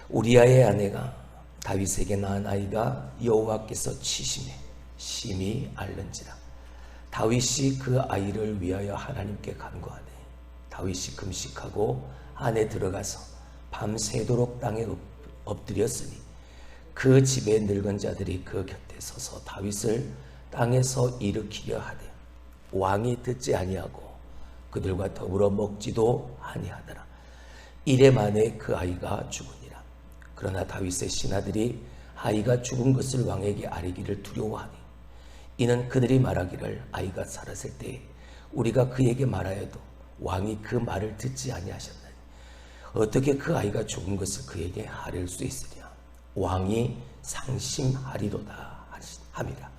우리아의 아내가 다윗에게 낳은 아이가 여호와께서 치심에 심히 앓는지라. 다윗이 그 아이를 위하여 하나님께 간구하되 다윗이 금식하고 안에 들어가서 밤새도록 땅에 엎드렸으니 그 집의 늙은 자들이 그 곁에 서서 다윗을 땅에서 일으키려 하되 왕이 듣지 아니하고 그들과 더불어 먹지도 아니하더라. 이래 만에 그 아이가 죽으니라. 그러나 다윗의 신하들이 아이가 죽은 것을 왕에게 아뢰기를 두려워하니 이는 그들이 말하기를 아이가 살았을 때 우리가 그에게 말하여도 왕이 그 말을 듣지 아니하셨나니 어떻게 그 아이가 죽은 것을 그에게 아뢰을 수 있으랴. 왕이 상심하리로다 함이라.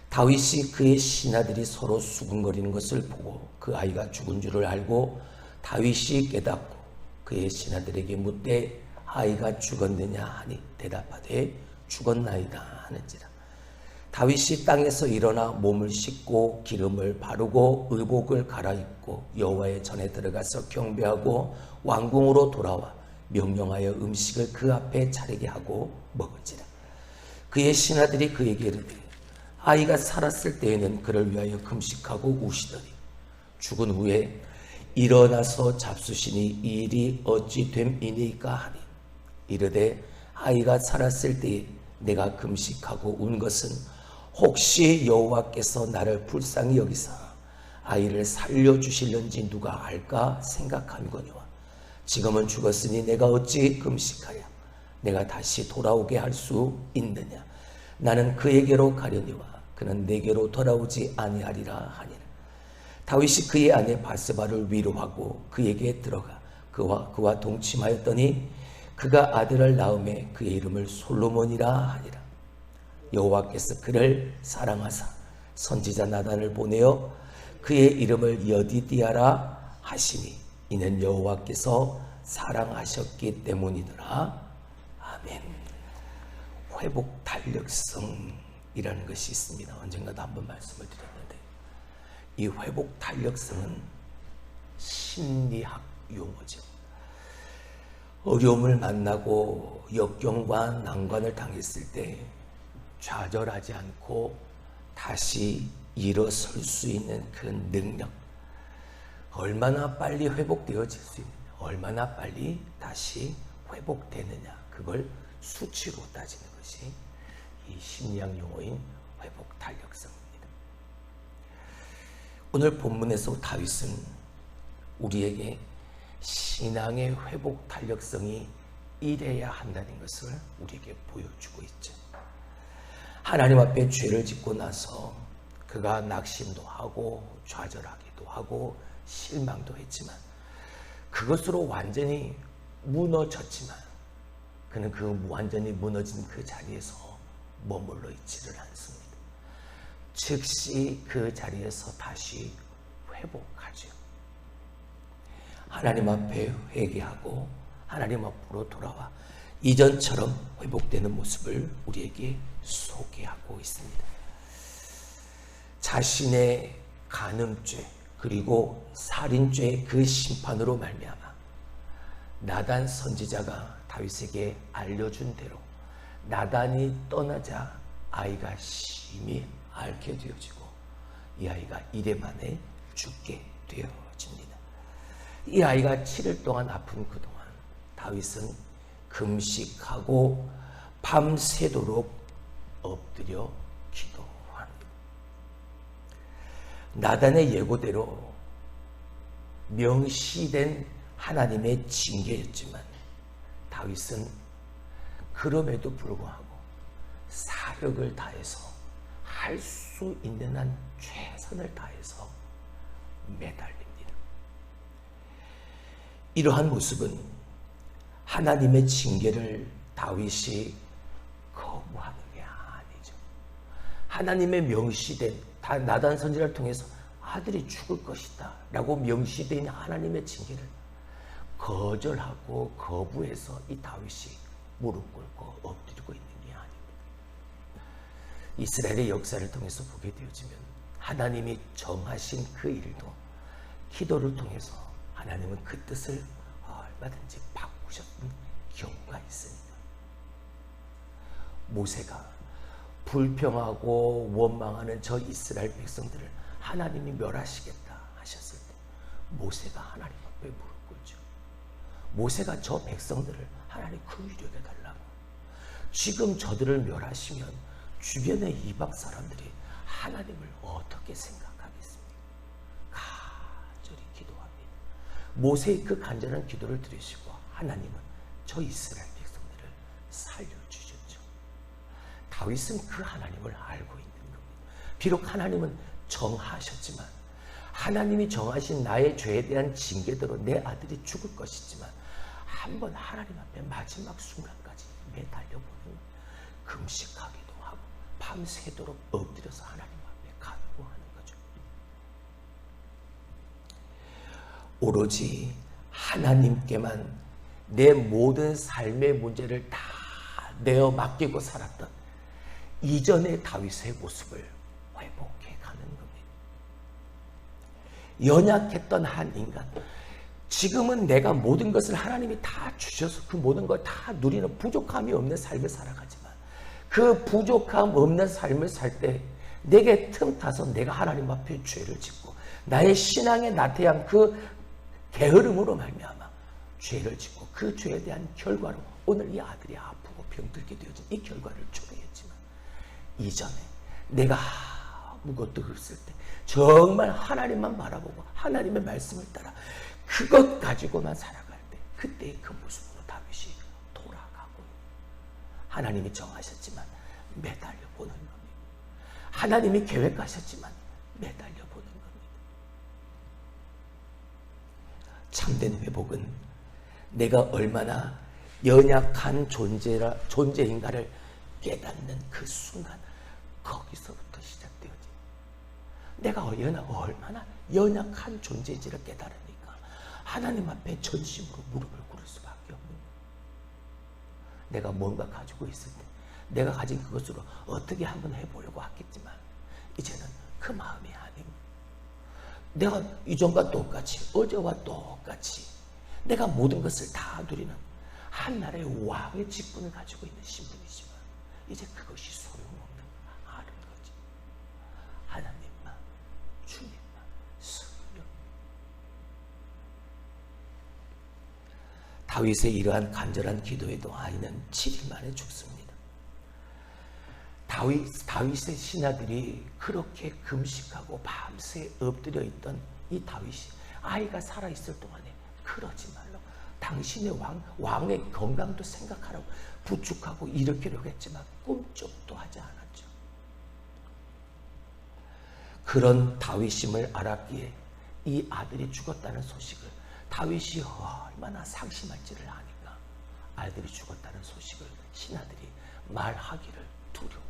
다윗이 그의 신하들이 서로 수군거리는 것을 보고 그 아이가 죽은 줄을 알고 다윗이 깨닫고 그의 신하들에게 묻되 아이가 죽었느냐 하니 대답하되 죽었나이다 하는지라. 다윗이 땅에서 일어나 몸을 씻고 기름을 바르고 의복을 갈아입고 여호와의 전에 들어가서 경배하고 왕궁으로 돌아와 명령하여 음식을 그 앞에 차리게 하고 먹은지라. 그의 신하들이 그에게 이르되 아이가 살았을 때에는 그를 위하여 금식하고 우시더니 죽은 후에 일어나서 잡수시니 이 일이 어찌 됨이니까 하니 이르되 아이가 살았을 때에 내가 금식하고 운 것은 혹시 여호와께서 나를 불쌍히 여기사 아이를 살려주실는지 누가 알까 생각함이거니와 지금은 죽었으니 내가 어찌 금식하여 내가 다시 돌아오게 할 수 있느냐. 나는 그에게로 가려니와 그는 내게로 돌아오지 아니하리라 하니라. 다윗이 그의 아내 바세바를 위로하고 그에게 들어가 그와 동침하였더니 그가 아들을 낳음에 그의 이름을 솔로몬이라 하니라. 여호와께서 그를 사랑하사 선지자 나단을 보내어 그의 이름을 여디디아라 하시니 이는 여호와께서 사랑하셨기 때문이더라. 아멘. 회복 탄력성이라는 것이 있습니다. 언젠가도 한번 말씀을 드렸는데 이 회복 탄력성은 심리학 용어죠. 어려움을 만나고 역경과 난관을 당했을 때 좌절하지 않고 다시 일어설 수 있는 그 능력, 얼마나 빨리 회복되어질 수 있느냐, 얼마나 빨리 다시 회복되느냐, 그걸 수치로 따지는 것이 이 심리학 용어인 회복 탄력성입니다. 오늘 본문에서 다윗은 우리에게 신앙의 회복 탄력성이 이래야 한다는 것을 우리에게 보여주고 있죠. 하나님 앞에 죄를 짓고 나서 그가 낙심도 하고 좌절하기도 하고 실망도 했지만 그것으로 완전히 무너졌지만 그는 그 완전히 무너진 그 자리에서 머물러 있지를 않습니다. 즉시 그 자리에서 다시 회복하죠. 하나님 앞에 회개하고 하나님 앞으로 돌아와 이전처럼 회복되는 모습을 우리에게 소개하고 있습니다. 자신의 간음죄 그리고 살인죄의 그 심판으로 말미암아 나단 선지자가 다윗에게 알려준 대로 나단이 떠나자 아이가 심히 앓게 되어지고 이 아이가 이래 만에 죽게 되어집니다. 이 아이가 7일 동안 아픈 그동안 다윗은 금식하고 밤새도록 엎드려 기도합니다. 나단의 예고대로 명시된 하나님의 징계였지만 다윗은 그럼에도 불구하고 사력을 다해서 할 수 있는 한 최선을 다해서 매달립니다. 이러한 모습은 하나님의 징계를 다윗이 거부하는 게 아니죠. 하나님의 명시된 나단 선지자를 통해서 아들이 죽을 것이다 라고 명시된 하나님의 징계를 거절하고 거부해서 이 다윗이 무릎 꿇고 엎드리고 있는 게 아닙니다. 이스라엘의 역사를 통해서 보게 되어지면 하나님이 정하신 그 일도 기도를 통해서 하나님은 그 뜻을 얼마든지 바꾸셨던 경우가 있으니까. 모세가 불평하고 원망하는 저 이스라엘 백성들을 하나님이 멸하시겠다 하셨을 때 모세가 하나님 앞에 무릎 꿇죠. 모세가 저 백성들을 하나님 그 위력에 달라고. 지금 저들을 멸하시면 주변의 이방 사람들이 하나님을 어떻게 생각하겠습니까? 간절히 기도합니다. 모세의 그 간절한 기도를 들으시고 하나님은 저 이스라엘 백성들을 살려주셨죠. 다윗은 그 하나님을 알고 있는 겁니다. 비록 하나님은 정하셨지만, 하나님이 정하신 나의 죄에 대한 징계대로 내 아들이 죽을 것이지만 한번 하나님 앞에 마지막 순간까지 매달려보는 거예요. 금식하기도 하고 밤새도록 엎드려서 하나님 앞에 간구하는 거죠. 오로지 하나님께만 내 모든 삶의 문제를 다 내어 맡기고 살았던 이전의 다윗의 모습을 회복해 가는 겁니다. 연약했던 한 인간, 지금은 내가 모든 것을 하나님이 다 주셔서 그 모든 걸 다 누리는 부족함이 없는 삶을 살아가지만 그 부족함 없는 삶을 살 때 내게 틈타서 내가 하나님 앞에 죄를 짓고 나의 신앙의 나태함, 그 게으름으로 말미암아 죄를 짓고 그 죄에 대한 결과로 오늘 이 아들이 아프고 병들게 되어진 이 결과를 초래했지만, 이전에 내가 아무것도 없을 때 정말 하나님만 바라보고 하나님의 말씀을 따라 그것 가지고만 살아갈 때 그때의 그 모습으로 다윗이 돌아가고, 하나님이 정하셨지만 매달려 보는 겁니다. 하나님이 계획하셨지만 매달려 보는 겁니다. 참된 회복은 내가 얼마나 연약한 존재인가를 깨닫는 그 순간, 거기서부터 시작되어집니다. 내가 얼마나 연약한 존재인지를 깨달으니까 하나님 앞에 전심으로 무릎을 꿇을 수밖에 없는 거예요. 내가 뭔가 가지고 있을 때 내가 가진 그것으로 어떻게 한번 해보려고 했겠지만 이제는 그 마음이 아닙니다. 내가 이전과 똑같이, 어제와 똑같이 내가 모든 것을 다 누리는 한나라의 왕의 직분을 가지고 있는 신분이지만 이제 그것이 소용없는 걸 아는 거지. 하나님만, 주님만 소용. 다윗의 이러한 간절한 기도에도 아이는 7일 만에 죽습니다. 다윗의 신하들이 그렇게 금식하고 밤새 엎드려 있던 이 다윗이 아이가 살아있을 동안에 그러지 말라고, 당신의 왕의 건강도 생각하라고 부축하고 일으키려고 했지만 꿈쩍도 하지 않았죠. 그런 다윗임을 알았기에 이 아들이 죽었다는 소식을, 다윗이 얼마나 상심할지를 아니까 아들이 죽었다는 소식을 신하들이 말하기를 두려워.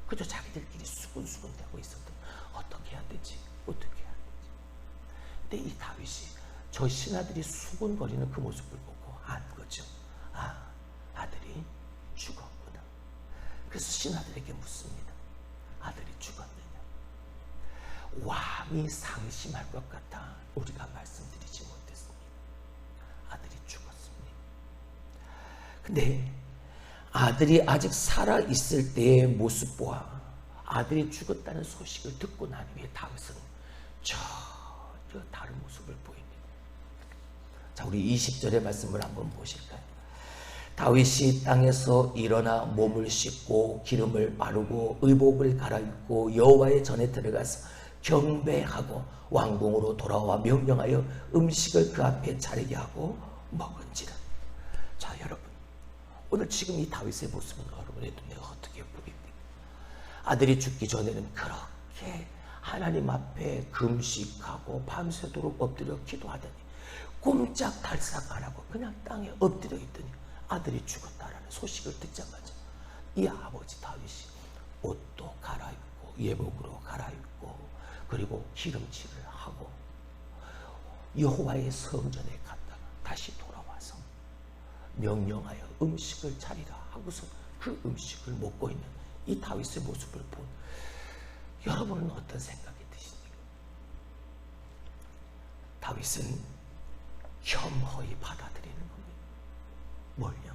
그저 자기들끼리 수군수군 대고 있었던, 어떻게 해야 되지? 어떻게 해야 되지? 근데 이 다윗이 저 신하들이 수군거리는 그 모습을 보고 안 거죠. 아, 아들이 죽었구나. 그래서 신하들에게 묻습니다. 아들이 죽었느냐? 왕이 상심할 것 같아 우리가 말씀드리지 못했습니다. 아들이 죽었습니다. 근데 아들이 아직 살아있을 때의 모습과 아들이 죽었다는 소식을 듣고 난 후에 다윗은 전혀 다른 모습을 보입니다. 자, 우리 20절의 말씀을 한번 보실까요? 다윗이 땅에서 일어나 몸을 씻고 기름을 바르고 의복을 갈아입고 여호와의 전에 들어가서 경배하고 왕궁으로 돌아와 명령하여 음식을 그 앞에 차리게 하고 먹은지라. 자, 여러분, 오늘 지금 이 다윗의 모습은 여러분의 눈에 어떻게 보입니까? 아들이 죽기 전에는 그렇게 하나님 앞에 금식하고 밤새도록 엎드려 기도하더니 꼼짝달싹 안 하고 그냥 땅에 엎드려 있더니 아들이 죽었다라는 소식을 듣자마자 이 아버지 다윗이 옷도 갈아입고 예복으로 갈아입고 그리고 기름칠을 하고 여호와의 성전에 갔다가 다시 돌아와서 명령하여 음식을 차리라 하고서 그 음식을 먹고 있는 이 다윗의 모습을 본 여러분은 어떤 생각이 드십니까? 다윗은 겸허히 받아들이는 겁니다. 뭘요?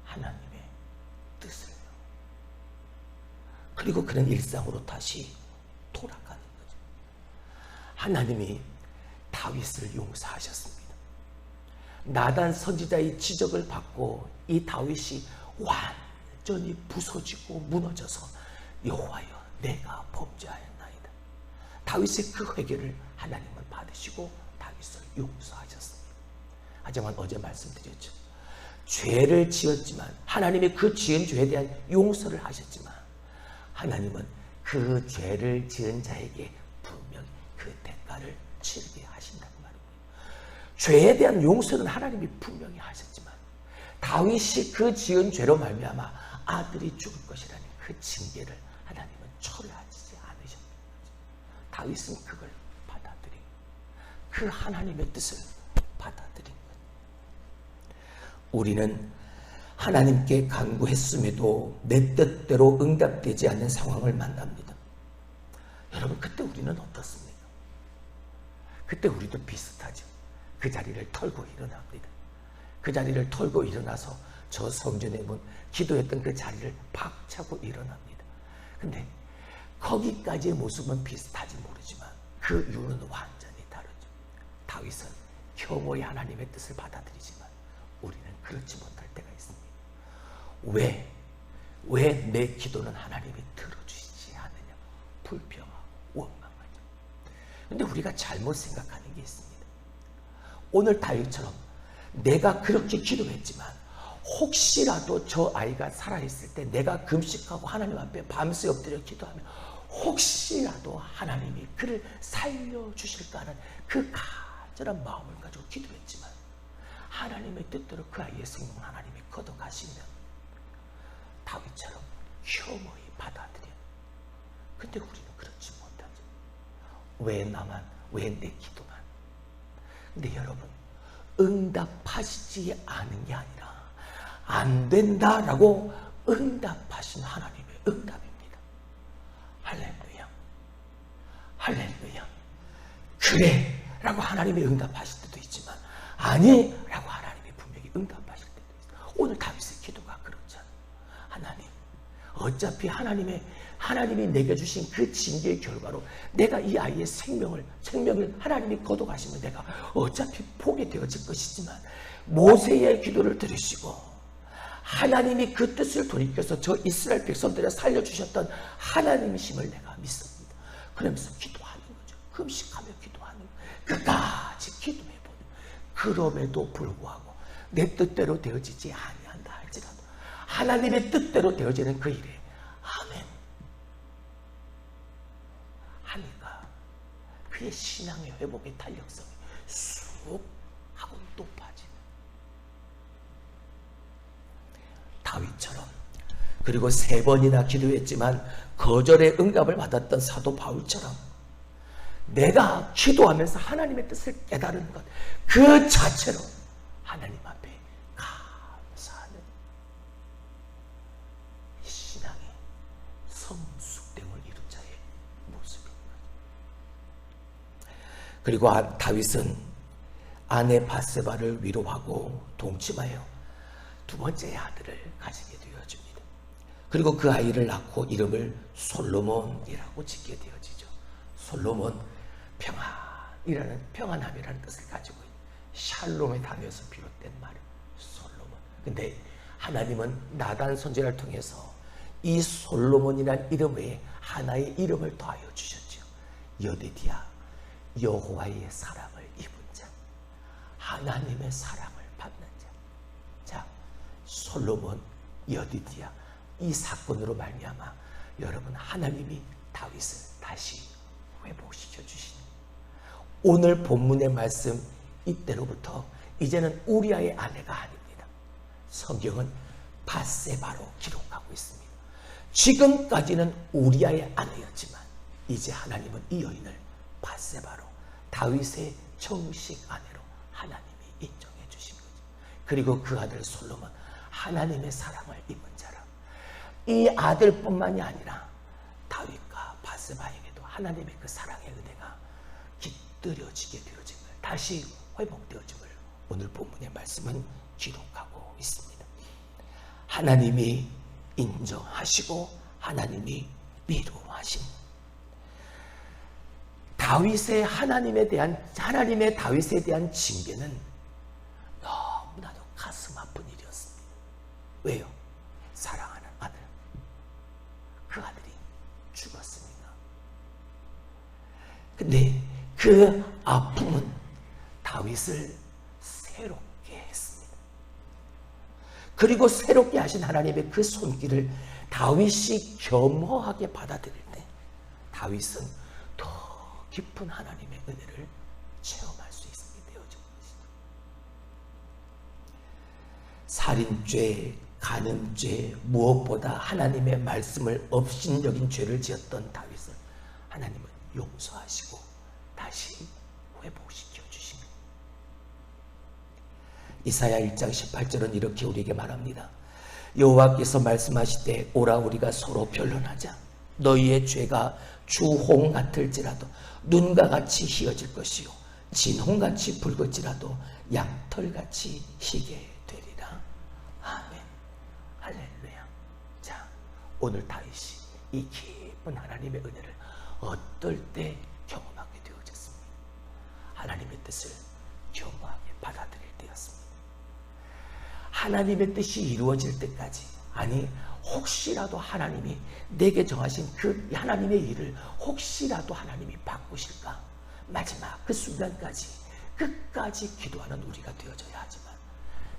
하나님의 뜻을요. 그리고 그런 일상으로 다시 돌아가는 거죠. 하나님이 다윗을 용서하셨습니다. 나단 선지자의 지적을 받고 이 다윗이 완전히 부서지고 무너져서 여호와여 내가 범죄하였나이다. 다윗의 그 회개를 하나님은 받으시고 다윗을 용서하셨습니다. 하지만 어제 말씀드렸죠. 죄를 지었지만 하나님이 그 지은 죄에 대한 용서를 하셨지만 하나님은 그 죄를 지은 자에게 분명히 그 대가를 치르게 하신다는 말입니다. 죄에 대한 용서는 하나님이 분명히 하셨지만 다윗이 그 지은 죄로 말미암아 아들이 죽을 것이라는 그 징계를 하나님은 철회하지 않으셨던 거죠. 다윗은 그걸 받아들인 그 하나님의 뜻을 받아들인 거예요. 우리는 하나님께 간구했음에도 내 뜻대로 응답되지 않는 상황을 만납니다. 여러분 그때 우리는 어떻습니까? 그때 우리도 비슷하죠. 그 자리를 털고 일어납니다. 그 자리를 털고 일어나서 저 성전에 문 기도했던 그 자리를 박차고 일어납니다. 근데 거기까지의 모습은 비슷하지 모르지만 그 이유는 완전히 다르죠. 다윗은 혐오의 하나님의 뜻을 받아들이지만 우리는 그렇지 못할 때가 있습니다. 왜 내 기도는 하나님이 들어주시지 않느냐? 불평하고 원망하죠. 근데 우리가 잘못 생각하는 게 있습니다. 오늘 다윗처럼 내가 그렇게 기도했지만 혹시라도 저 아이가 살아있을 때 내가 금식하고 하나님 앞에 밤새 엎드려 기도하면 혹시라도 하나님이 그를 살려주실까 하는 그 간절한 마음을 가지고 기도했지만 하나님의 뜻대로 그 아이의 생명을 하나님이 걷어가시면 다윗처럼 혐오히 받아들여. 근데 우리는 그렇지 못하죠. 왜 나만, 왜 내 기도만. 근데 여러분 응답하시지 않은 게 아니라 안 된다라고 응답하신 하나님의 응답입니다. 할렐루야. 할렐루야. 그래 라고 하나님이 응답하실 때도 있지만 아니 라고 하나님이 분명히 응답하실 때도 있어요. 오늘 다윗의 기도가 그렇잖아요. 하나님 어차피 하나님이 내게 주신 그 징계의 결과로 내가 이 아이의 생명을 하나님이 거둬가시면 내가 어차피 포기 되어질 것이지만 모세의 기도를 들으시고 하나님이 그 뜻을 돌이켜서 저 이스라엘 백성들을 살려주셨던 하나님이심을 내가 믿습니다. 그러면서 기도하는 거죠. 금식하며 기도하는 거예요. 끝까지 기도해보는. 그럼에도 불구하고 내 뜻대로 되어지지 아니한다 할지라도 하나님의 뜻대로 되어지는 그 일에 아멘 하니까 그의 신앙의 회복의 탄력성이 쑥 하고 높아지는 다윗처럼, 그리고 3번이나 기도했지만 거절의 응답을 받았던 사도 바울처럼 내가 기도하면서 하나님의 뜻을 깨달은 것 그 자체로 하나님 앞에 감사하는 신앙의 성숙됨을 이룬 자의 모습입니다. 그리고 다윗은 아내 바세바를 위로하고 동침하여 2번째 아들을 가지게 되어집니다. 그리고 그 아이를 낳고 이름을 솔로몬이라고 짓게 되어지죠. 솔로몬, 평안함이라는 뜻을 가지고 있는 샬롬의 단어에서 비롯된 말 솔로몬. 근데 하나님은 나단 선지자를 통해서 이 솔로몬이라는 이름 외에 하나의 이름을 더하여 주셨죠. 여디디야, 여호와의 사랑을 입은 자, 하나님의 사랑을 받는 자. 자, 솔로몬, 여디디야, 이 사건으로 말미암아 여러분 하나님이 다윗을 다시 회복시켜 주시는, 오늘 본문의 말씀 이때로부터 이제는 우리아의 아내가 아닙니다. 성경은 바세바로 기록하고 있습니다. 지금까지는 우리아의 아내였지만 이제 하나님은 이 여인을 바세바로 다윗의 정식 아내로 하나님이 인정해 주신 거죠. 그리고 그 아들 솔로몬 하나님의 사랑을 입은 자라. 이 아들뿐만이 아니라 다윗과 바세바에게도 하나님의 그 사랑의 은혜가 깃들여지게 되어짐을, 다시 회복되어짐을 오늘 본문의 말씀은 기록하고 있습니다. 하나님이 인정하시고 하나님이 미루하신 다윗의 하나님의 다윗에 대한 징계는 너무나도 가슴 아픈 일이었습니다. 왜요? 사랑하는 아들, 그 아들이 죽었습니다. 근데 그 아픔은 다윗을 새롭게 했습니다. 그리고 새롭게 하신 하나님의 그 손길을 다윗이 겸허하게 받아들일 때 다윗은 더 깊은 하나님의 은혜를 체험할 수 있게 되어진 것이죠. 살인죄, 간음죄, 무엇보다 하나님의 말씀을 업신여긴 죄를 지었던 다윗을 하나님은 용서하시고 다시 회복시켜 주신 거예요. 이사야 1장 18절은 이렇게 우리에게 말합니다. 여호와께서 말씀하시되 오라 우리가 서로 변론하자. 너희의 죄가 주홍 같을지라도 눈과 같이 희어질 것이요 진홍같이 붉을지라도 양털같이 희게 되리라. 아멘. 할렐루야. 자, 오늘 다윗이 이 깊은 하나님의 은혜를 어떨 때 경험하게 되어졌습니다. 하나님의 뜻을 겸허하게 받아들일 때였습니다. 하나님의 뜻이 이루어질 때까지, 아니 혹시라도 하나님이 내게 정하신 그 하나님의 일을 혹시라도 하나님이 바꾸실까, 마지막 그 순간까지 끝까지 기도하는 우리가 되어져야 하지만,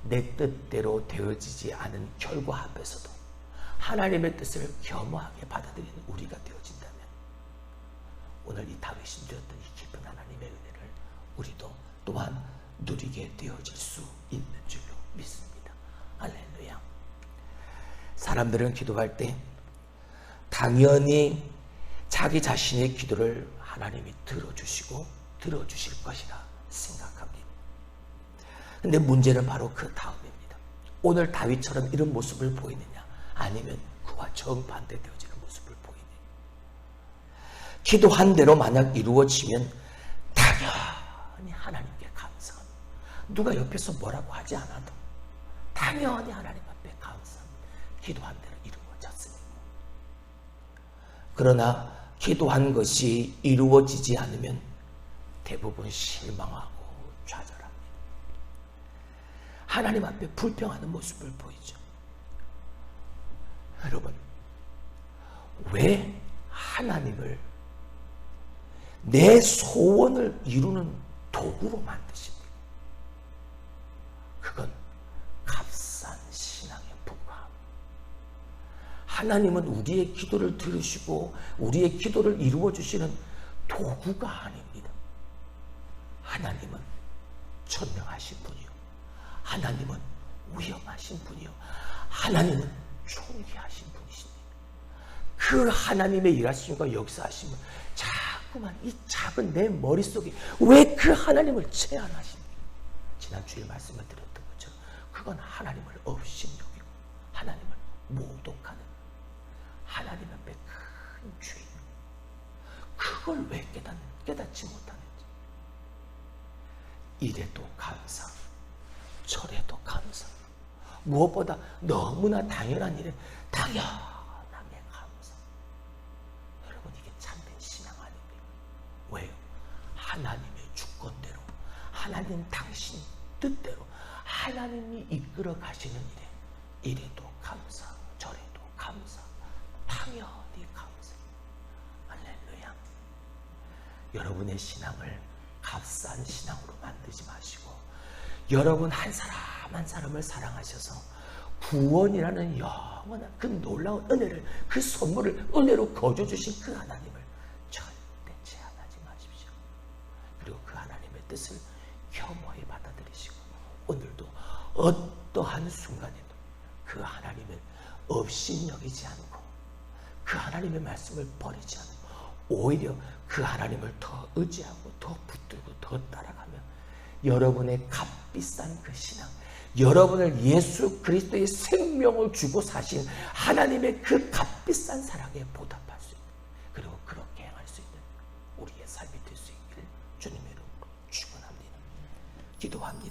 내 뜻대로 되어지지 않은 결과 앞에서도 하나님의 뜻을 겸허하게 받아들이는 우리가 되어진다면 오늘 이 다윗이 누렸던 이 깊은 하나님의 은혜를 우리도 또한 누리게 되어질 수 있는 줄로 믿습니다. 할렐루야. 사람들은 기도할 때 당연히 자기 자신의 기도를 하나님이 들어주시고 들어주실 것이라 생각합니다. 근데 문제는 바로 그 다음입니다. 오늘 다윗처럼 이런 모습을 보이느냐, 아니면 그와 정반대 되어지는 모습을 보이느냐. 기도한 대로 만약 이루어지면 당연히 하나님께 감사합니다. 누가 옆에서 뭐라고 하지 않아도 당연히 하나님 앞에 감사합니다. 기도한 대로 이루어졌으니까. 그러나 기도한 것이 이루어지지 않으면 대부분 실망하고 좌절합니다. 하나님 앞에 불평하는 모습을 보이죠. 여러분, 왜 하나님을 내 소원을 이루는 도구로 만드십니까? 그건 값싼 신앙에 불과합니다. 하나님은 우리의 기도를 들으시고 우리의 기도를 이루어 주시는 도구가 아닙니다. 하나님은 전능하신 분이요, 하나님은 위엄하신 분이요, 하나님은 존귀하신 분이십니다. 그 하나님의 일하심과 역사하심을 자꾸만 이 작은 내 머릿속에 왜 그 하나님을 제한하십니까? 지난 주일 말씀을 드렸던 것처럼 그건 하나님을 업신여기고 하나님을 모독하는 하나님 앞에 큰 죄인, 그걸 왜 깨닫지 못하는지. 이래도 감사, 저래도 감사, 무엇보다 너무나 당연한 일에 당연하게 감사. 여러분, 이게 참된 신앙 아닙니까? 왜요? 하나님의 주권대로, 하나님 당신 뜻대로 하나님이 이끌어 가시는 일에 이래도 감사, 저래도 감사, 당연히 감사. 할렐루야. 여러분의 신앙을 값싼 신앙으로 만들지 마시고, 여러분 한 사람 한 사람을 사랑하셔서 구원이라는 영원한 그 놀라운 은혜를, 그 선물을 은혜로 거저주신 그 하나님을 절대 제한하지 마십시오. 그리고 그 하나님의 뜻을 겸허히 받아들이시고, 오늘도 어떠한 순간에도 그 하나님을 업신여기지 않고 그 하나님의 말씀을 버리지 않고 오히려 그 하나님을 더 의지하고 더 붙들고 더 따라가며 여러분의 값비싼 그 신앙, 여러분을 예수 그리스도의 생명을 주고 사신 하나님의 그 값비싼 사랑에 보답할 수 있는, 그리고 그렇게 행할 수 있는 우리의 삶이 될 수 있기를 주님의 이름으로 축원합니다. 기도합니다.